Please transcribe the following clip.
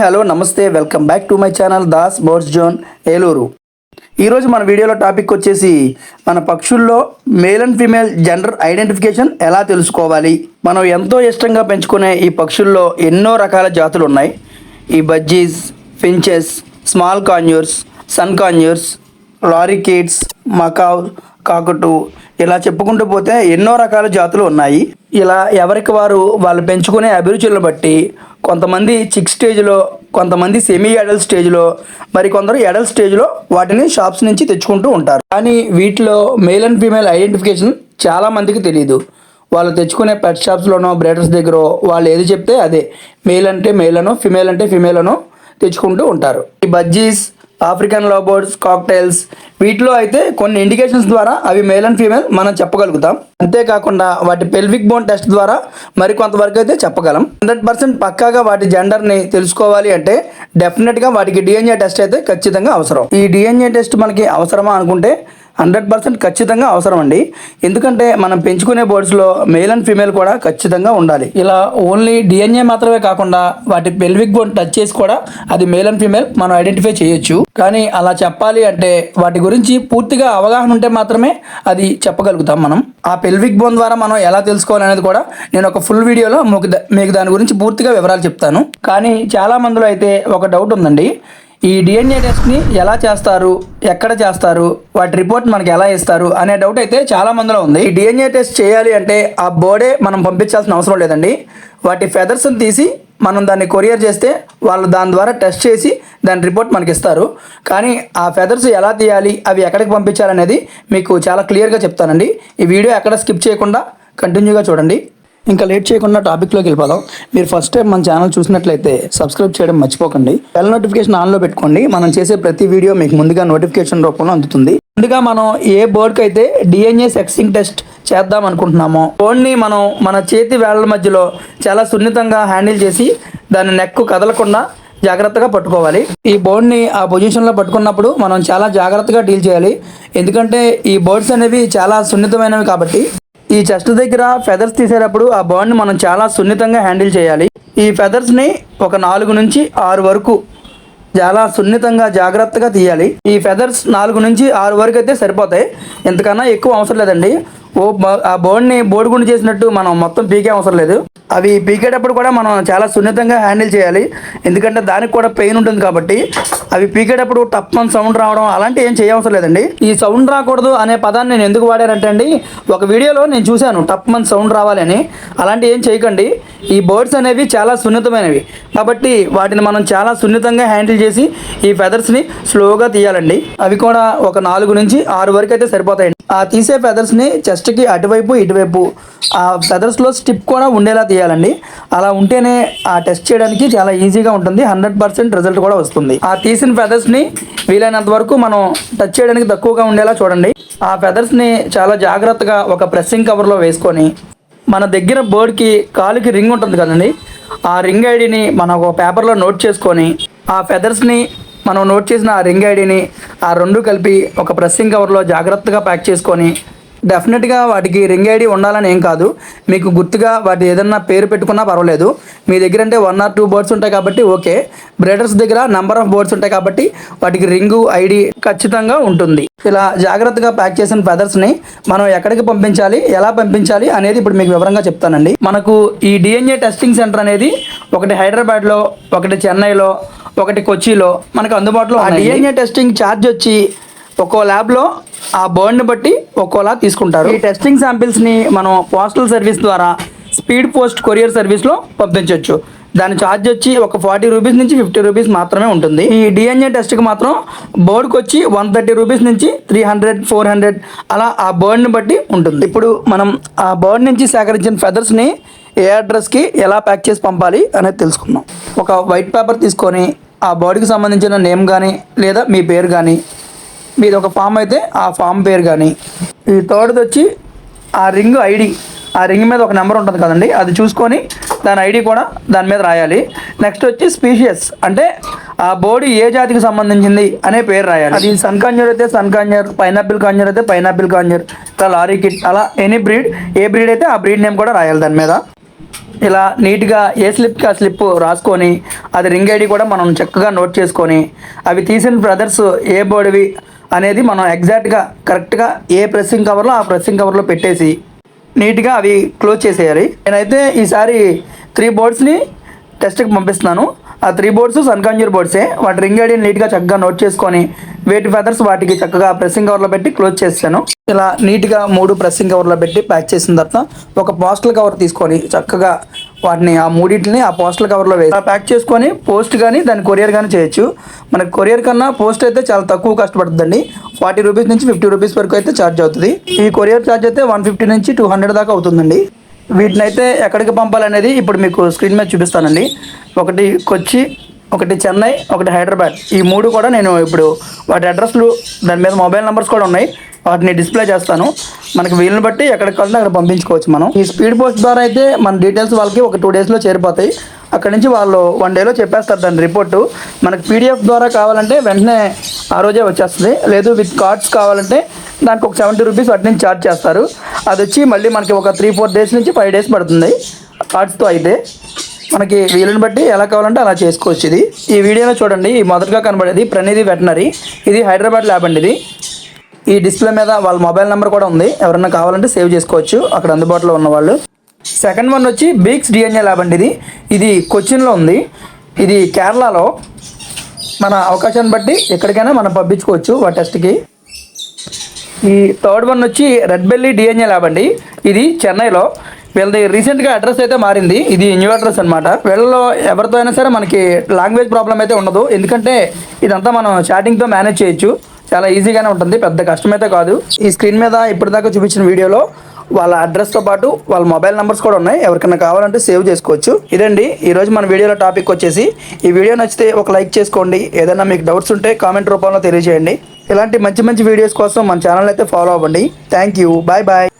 Hello నమస్తే, welcome back to my channel Das birds zone Eluru. ఈరోజు మన వీడియోలో టాపిక్ వచ్చేసి మన పక్షుల్లో male and female gender identification ఎలా తెలుసుకోవాలి. మనం ఎంతో ఇష్టంగా పెంచుకునే ఈ పక్షుల్లో ఎన్నో రకాల జాతులు ఉన్నాయి. ఈ budgies, finches, small conures, sun conures, lorikeets, macaw, cockatoo ఇలా చెప్పుకుంటూ పోతే ఎన్నో రకాల జాతులు ఉన్నాయి. ఇలా ఎవరికి వారు వాళ్ళు పెంచుకునే అభిరుచులను బట్టి కొంతమంది చిక్ స్టేజ్లో, కొంతమంది సెమీ అడల్ట్ స్టేజ్లో, మరి కొందరు అడల్ట్ స్టేజ్లో వాటిని షాప్స్ నుంచి తెచ్చుకుంటూ ఉంటారు. కానీ వీటిలో మేల్ అండ్ ఫీమేల్ ఐడెంటిఫికేషన్ చాలామందికి తెలియదు. వాళ్ళు తెచ్చుకునే పెట్ షాప్స్లోనో బ్రీడర్స్ దగ్గర వాళ్ళు ఏది చెప్తే అదే మేల్ అంటే మేల్ అనో, ఫిమేల్ అంటే ఫిమేల్ అనో తెచ్చుకుంటూ ఉంటారు. ఈ బజ్జీస్, ఆఫ్రికన్ లవ్బర్డ్స్, కాక్టైల్స్ వీటిలో అయితే కొన్ని ఇండికేషన్స్ ద్వారా అవి మేల్ అండ్ ఫీమేల్ మనం చెప్పగలుగుతాం. అంతేకాకుండా వాటి పెల్విక్ బోన్ టెస్ట్ ద్వారా మరి కొంతవరకు అయితే చెప్పగలం. 100% పక్కాగా వాటి జెండర్ని తెలుసుకోవాలి అంటే డెఫినెట్గా వాటికి డిఎన్ఏ టెస్ట్ అయితే ఖచ్చితంగా అవసరం. ఈ డిఎన్ఏ టెస్ట్ మనకి అవసరమా అనుకుంటే 100% ఖచ్చితంగా అవసరం అండి. ఎందుకంటే మనం పెంచుకునే బర్డ్స్లో మేల్ అండ్ ఫీమేల్ కూడా ఖచ్చితంగా ఉండాలి. ఇలా ఓన్లీ డిఎన్ఏ మాత్రమే కాకుండా వాటి పెల్విక్ బోన్ టచ్ చేసి కూడా అది మేల్ అండ్ ఫీమేల్ మనం ఐడెంటిఫై చేయొచ్చు. కానీ అలా చెప్పాలి అంటే వాటి గురించి పూర్తిగా అవగాహన ఉంటే మాత్రమే అది చెప్పగలుగుతాం మనం. ఆ పెల్విక్ బోన్ ద్వారా మనం ఎలా తెలుసుకోవాలి అనేది కూడా నేను ఒక ఫుల్ వీడియోలో మీకు దాని గురించి పూర్తిగా వివరాలు చెప్తాను. కానీ చాలా మందిలో అయితే ఒక డౌట్ ఉందండి. ఈ డిఎన్ఏ టెస్ట్ని ఎలా చేస్తారు, ఎక్కడ చేస్తారు, వాటి రిపోర్ట్ మనకి ఎలా ఇస్తారు అనే డౌట్ అయితే చాలా మందిలో ఉంది. ఈ డిఎన్ఏ టెస్ట్ చేయాలి అంటే ఆ బర్డే మనం పంపించాల్సిన అవసరం లేదండి. వాటి ఫెదర్స్ని తీసి మనం దాన్ని కొరియర్ చేస్తే వాళ్ళు దాని ద్వారా టెస్ట్ చేసి దాని రిపోర్ట్ మనకి ఇస్తారు. కానీ ఆ ఫెదర్స్ ఎలా తీయాలి, అవి ఎక్కడికి పంపించాలనేది మీకు చాలా క్లియర్గా చెప్తానండి. ఈ వీడియో ఎక్కడ స్కిప్ చేయకుండా కంటిన్యూగా చూడండి. ఇంకా లేట్ చేయకుండా టాపిక్లోకి వెళ్ళిపోదాం. మీరు ఫస్ట్ టైం మన ఛానల్ చూసినట్లయితే సబ్స్క్రైబ్ చేయడం మర్చిపోకండి. బెల్ నోటిఫికేషన్ ఆన్లో పెట్టుకోండి. మనం చేసే ప్రతి వీడియో మీకు ముందుగా నోటిఫికేషన్ రూపంలో అందుతుంది. ముందుగా మనం ఏ బర్డ్కి అయితే డిఎన్ఏ సెక్సింగ్ టెస్ట్ చేద్దాం అనుకుంటున్నామో బర్డ్ని మనం మన చేతి వేళ్ల మధ్యలో చాలా సున్నితంగా హ్యాండిల్ చేసి దాని నెక్ కదలకుండా జాగ్రత్తగా పట్టుకోవాలి. ఈ బర్డ్ని ఆ పొజిషన్లో పట్టుకున్నప్పుడు మనం చాలా జాగ్రత్తగా డీల్ చేయాలి. ఎందుకంటే ఈ బర్డ్స్ అనేవి చాలా సున్నితమైనవి కాబట్టి ఈ చెస్ట్ దగ్గర ఫెదర్స్ తీసేటప్పుడు ఆ బర్డ్ని మనం చాలా సున్నితంగా హ్యాండిల్ చేయాలి. ఈ ఫెదర్స్ని ఒక 4 నుంచి 6 వరకు చాలా సున్నితంగా జాగ్రత్తగా తీయాలి. ఈ ఫెదర్స్ 4 నుంచి 6 వరకు అయితే సరిపోతాయి. ఎంతకన్నా ఎక్కువ అవసరం లేదండి. ఆ బర్డ్ని బోడిగుండు చేసినట్టు మనం మొత్తం పీకే అవసరం లేదు. అవి పీకేటప్పుడు కూడా మనం చాలా సున్నితంగా హ్యాండిల్ చేయాలి. ఎందుకంటే దానికి కూడా పెయిన్ ఉంటుంది కాబట్టి అవి పీకేటప్పుడు టప్మన్ సౌండ్ రావడం అలాంటి ఏం చేయవసరం లేదండి. ఈ సౌండ్ రాకూడదు అనే పదాన్ని నేను ఎందుకు వాడానంటే అండి, ఒక వీడియోలో నేను చూశాను టప్మన్ సౌండ్ రావాలని. అలాంటి ఏం చేయకండి. ఈ బర్డ్స్ అనేవి చాలా సున్నితమైనవి కాబట్టి వాటిని మనం చాలా సున్నితంగా హ్యాండిల్ చేసి ఈ ఫెదర్స్ని స్లోగా తీయాలండి. అవి కూడా ఒక 4 నుంచి 6 వరకు అయితే సరిపోతాయండి. ఆ తీసే ఫెదర్స్ని చెస్ట్కి అటువైపు ఇటువైపు ఆ ఫెదర్స్లో స్టిప్ కూడా ఉండేలా తీయాలండి. అలా ఉంటేనే ఆ టెస్ట్ చేయడానికి చాలా ఈజీగా ఉంటుంది. 100% రిజల్ట్ కూడా వస్తుంది. ఆ తీసిన ఫెదర్స్ని వీలైనంత వరకు మనం టచ్ చేయడానికి తక్కువగా ఉండేలా చూడండి. ఆ ఫెదర్స్ని చాలా జాగ్రత్తగా ఒక ప్రెస్సింగ్ కవర్లో వేసుకొని మన దగ్గర బర్డ్కి కాలుకి రింగ్ ఉంటుంది కదండి, ఆ రింగ్ ఐడిని మనం ఒక పేపర్లో నోట్ చేసుకొని ఆ ఫెదర్స్ని మనం నోట్ చేసిన ఆ రింగ్ ఐడిని ఆ 2 కలిపి ఒక ప్రెస్సింగ్ కవర్లో జాగ్రత్తగా ప్యాక్ చేసుకొని, డెఫినెట్గా వాటికి రింగ్ ఐడి ఉండాలని ఏం కాదు, మీకు గుర్తుగా వాటి ఏదన్నా పేరు పెట్టుకున్నా పర్వాలేదు. మీ దగ్గర అంటే 1 or 2 బర్డ్స్ ఉంటాయి కాబట్టి ఓకే. బ్రీడర్స్ దగ్గర నెంబర్ ఆఫ్ బర్డ్స్ ఉంటాయి కాబట్టి వాటికి రింగు ఐడి ఖచ్చితంగా ఉంటుంది. ఇలా జాగ్రత్తగా ప్యాక్ చేసిన ఫెదర్స్ని మనం ఎక్కడికి పంపించాలి, ఎలా పంపించాలి అనేది ఇప్పుడు మీకు వివరంగా చెప్తానండి. మనకు ఈ డిఎన్ఏ టెస్టింగ్ సెంటర్ అనేది ఒకటి హైదరాబాద్లో, ఒకటి చెన్నైలో, ఒకటి కొచ్చిలో మనకు అందుబాటులో ఉన్నాయి. డిఎన్ఏ టెస్టింగ్ ఛార్జ్ వచ్చి ఒక్కో ల్యాబ్లో ఆ బర్డ్ని బట్టి ఒక్కోలా తీసుకుంటారు. ఈ టెస్టింగ్ శాంపిల్స్ని మనం పోస్టల్ సర్వీస్ ద్వారా స్పీడ్ పోస్ట్ కొరియర్ సర్వీస్లో పంపించవచ్చు. దాని ఛార్జ్ వచ్చి ఒక 40 రూపీస్ నుంచి 50 రూపీస్ మాత్రమే ఉంటుంది. ఈ డిఎన్ఏ టెస్ట్కి మాత్రం బర్డ్కి వచ్చి 130 రూపీస్ నుంచి 300, 400 అలా ఆ బర్డ్ని బట్టి ఉంటుంది. ఇప్పుడు మనం ఆ బర్డ్ నుంచి సేకరించిన ఫెదర్స్ని ఏ అడ్రస్కి ఎలా ప్యాక్ చేసి పంపాలి అనేది తెలుసుకుందాం. ఒక వైట్ పేపర్ తీసుకొని ఆ బర్డ్కి సంబంధించిన నేమ్ కానీ లేదా మీ పేరు కానీ, మీది ఒక ఫామ్ అయితే ఆ ఫామ్ పేరు కానీ, ఈ థర్డ్ది వచ్చి ఆ రింగ్ ఐడి, ఆ రింగ్ మీద ఒక నెంబర్ ఉంటుంది కదండి, అది చూసుకొని దాని ఐడి కూడా దాని మీద రాయాలి. నెక్స్ట్ వచ్చి స్పీషియస్ అంటే ఆ బర్డ్ ఏ జాతికి సంబంధించింది అనే పేరు రాయాలి. అది సన్ కాన్యూర్ అయితే సన్ కాన్యూర్, పైనాపిల్ కాన్యూర్ అయితే పైనాపిల్ కాన్యూర్, ఇలా లారీ కిట్, అలా ఎనీ బ్రీడ్, ఏ బ్రీడ్ అయితే ఆ బ్రీడ్ నేమ్ కూడా రాయాలి దాని మీద. ఇలా నీట్గా ఏ స్లిప్కి ఆ స్లిప్ రాసుకొని అది రింగ్ ఐడి కూడా మనం చక్కగా నోట్ చేసుకొని అవి తీసిన బ్రదర్స్ ఏ బోర్డువి అనేది మనం ఎగ్జాక్ట్గా కరెక్ట్గా ఏ ప్రెస్సింగ్ కవర్లో ఆ ప్రెస్సింగ్ కవర్లో పెట్టేసి నీట్గా అవి క్లోజ్ చేసేయాలి. నేనైతే ఈసారి 3 బోర్డ్స్ని టెస్ట్కి పంపిస్తున్నాను. ఆ 3 బోర్డ్స్ సన్కాంజూర్ బోర్డ్సే. వాటి రింగ్ ఐడిని నీట్గా చక్కగా నోట్ చేసుకొని వేటి ఫెదర్స్ వాటికి చక్కగా ప్రెస్సింగ్ కవర్లో పెట్టి క్లోజ్ చేసాను. ఇలా నీట్గా 3 ప్రెస్సింగ్ కవర్లో పెట్టి ప్యాక్ చేసిన తర్వాత ఒక పోస్టల్ కవర్ తీసుకొని చక్కగా వాటిని ఆ మూడింటిని ఆ పోస్టల్ కవర్లో వేసి ప్యాక్ చేసుకొని పోస్ట్ కానీ దాన్ని కొరియర్ కానీ చేయొచ్చు. మనకి కొరియర్ కన్నా పోస్ట్ అయితే చాలా తక్కువ కష్టపడుతుందండి. 40 రూపీస్ నుంచి 50 రూపీస్ వరకు అయితే ఛార్జ్ అవుతుంది. ఈ కొరియర్ ఛార్జ్ అయితే 150 నుంచి 200 దాకా అవుతుందండి. వీటిని అయితే ఎక్కడికి పంపాలనేది ఇప్పుడు మీకు స్క్రీన్ మీద చూపిస్తానండి. ఒకటి కొచ్చి, ఒకటి చెన్నై, ఒకటి హైదరాబాద్. ఈ 3 కూడా నేను ఇప్పుడు వాటి అడ్రస్లు దాని మీద మొబైల్ నెంబర్స్ కూడా ఉన్నాయి. వాటిని డిస్ప్లే చేస్తాను. మనకి వీలుని బట్టి ఎక్కడికి కావాలంటే అక్కడ పంపించుకోవచ్చు మనం. ఈ స్పీడ్ పోస్ట్ ద్వారా అయితే మన డీటెయిల్స్ వాళ్ళకి ఒక 2 డేస్లో చేరిపోతాయి. అక్కడి నుంచి వాళ్ళు 1 డేలో చెప్పేస్తారు దాని రిపోర్టు. మనకి పీడిఎఫ్ ద్వారా కావాలంటే వెంటనే ఆ రోజే వచ్చేస్తుంది. లేదు విత్ కార్డ్స్ కావాలంటే దానికి ఒక 70 రూపీస్ వాటి నుంచి ఛార్జ్ చేస్తారు. అది వచ్చి మళ్ళీ మనకి ఒక 3-4 డేస్ నుంచి 5 డేస్ పడుతుంది కార్డ్స్తో. అయితే మనకి వీలుని బట్టి ఎలా కావాలంటే అలా చేసుకోవచ్చు. ఇది ఈ వీడియోలో చూడండి, ఈ మొదటగా కనబడేది ప్రణీది వెటనరీ. ఇది హైదరాబాద్ ల్యాబ్ అండి. ఇది ఈ డిస్ప్లే మీద వాళ్ళ మొబైల్ నెంబర్ కూడా ఉంది. ఎవరన్నా కావాలంటే సేవ్ చేసుకోవచ్చు అక్కడ అందుబాటులో ఉన్నవాళ్ళు. సెకండ్ వన్ వచ్చి బీక్స్ డిఎన్ఏ ల్యాబ్ అండి. ఇది కొచ్చిన్లో ఉంది. ఇది కేరళలో. మన అవకాశాన్ని బట్టి ఎక్కడికైనా మనం పంపించుకోవచ్చు ఆ టెస్ట్కి. ఈ థర్డ్ వన్ వచ్చి రెడ్ బెల్లీ డిఎన్ఏ ల్యాబ్ అండి. ఇది చెన్నైలో. వీళ్ళది రీసెంట్గా అడ్రస్ అయితే మారింది. ఇది న్యూ అడ్రస్ అనమాట. వీళ్ళలో ఎవరితో అయినా సరే మనకి లాంగ్వేజ్ ప్రాబ్లం అయితే ఉండదు. ఎందుకంటే ఇదంతా మనం చాటింగ్తో మేనేజ్ చేయొచ్చు. చాలా ఈజీగానే ఉంటుంది, పెద్ద కష్టమైతే కాదు. ఈ స్క్రీన్ మీద ఇప్పటిదాకా చూపించిన వీడియోలో వాళ్ళ అడ్రస్తో పాటు వాళ్ళ మొబైల్ నెంబర్స్ కూడా ఉన్నాయి. ఎవరికైనా కావాలంటే సేవ్ చేసుకోవచ్చు. ఇదండి ఈరోజు మన వీడియోలో టాపిక్ వచ్చేసి. ఈ వీడియో నచ్చితే ఒక లైక్ చేసుకోండి. ఏదైనా మీకు డౌట్స్ ఉంటే కామెంట్ రూపంలో తెలియజేయండి. ఇలాంటి మంచి మంచి వీడియోస్ కోసం మన ఛానల్ అయితే ఫాలో అవ్వండి. Thank you. Bye bye.